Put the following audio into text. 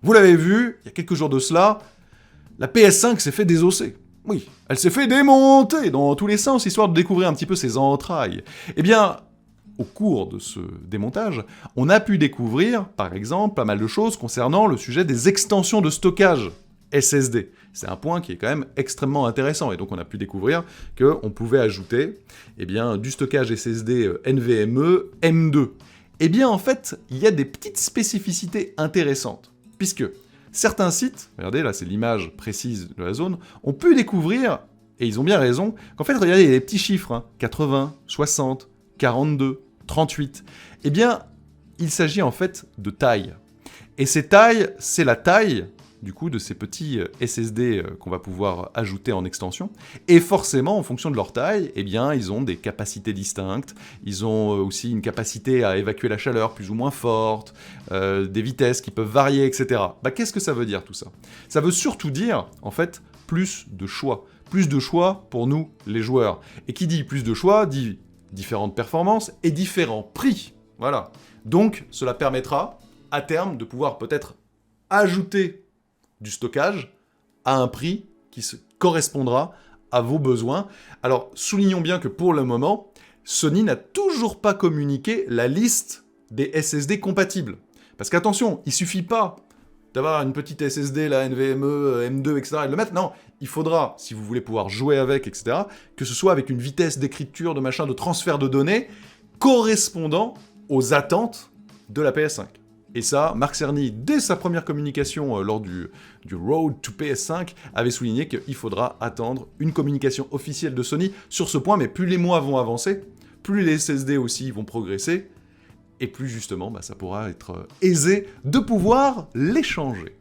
Vous l'avez vu, il y a quelques jours de cela, la PS5 s'est fait désosser. Oui, elle s'est fait démonter dans tous les sens, histoire de découvrir un petit peu ses entrailles. Eh bien, au cours de ce démontage, on a pu découvrir, par exemple, pas mal de choses concernant le sujet des extensions de stockage SSD. C'est un point qui est quand même extrêmement intéressant, et donc on a pu découvrir qu'on pouvait ajouter du stockage SSD NVMe M2. Eh bien, en fait, il y a des petites spécificités intéressantes, puisque certains sites, regardez, là c'est l'image précise de la zone, ont pu découvrir, et ils ont bien raison, qu'en fait, regardez, il y a des petits chiffres, 80, 60, 42, 38. Eh bien, il s'agit en fait de taille. Et ces tailles, c'est la taille, du coup, de ces petits SSD qu'on va pouvoir ajouter en extension. Et forcément, en fonction de leur taille, eh bien, ils ont des capacités distinctes. Ils ont aussi une capacité à évacuer la chaleur plus ou moins forte, des vitesses qui peuvent varier, etc. Qu'est-ce que ça veut dire tout ça? Ça veut surtout dire, en fait, plus de choix. Plus de choix pour nous, les joueurs. Et qui dit plus de choix, dit différentes performances et différents prix. Voilà. Donc, cela permettra, à terme, de pouvoir peut-être ajouter du stockage à un prix qui correspondra à vos besoins. Alors, soulignons bien que pour le moment, Sony n'a toujours pas communiqué la liste des SSD compatibles. Parce qu'attention, il suffit pas d'avoir une petite SSD, la NVMe, M2, etc., et de le mettre. Non, il faudra, si vous voulez pouvoir jouer avec, etc., que ce soit avec une vitesse d'écriture, de transfert de données, correspondant aux attentes de la PS5. Et ça, Marc Cerny, dès sa première communication lors du Road to PS5, avait souligné qu'il faudra attendre une communication officielle de Sony sur ce point, mais plus les mois vont avancer, plus les SSD aussi vont progresser, et plus justement, ça pourra être aisé de pouvoir les changer.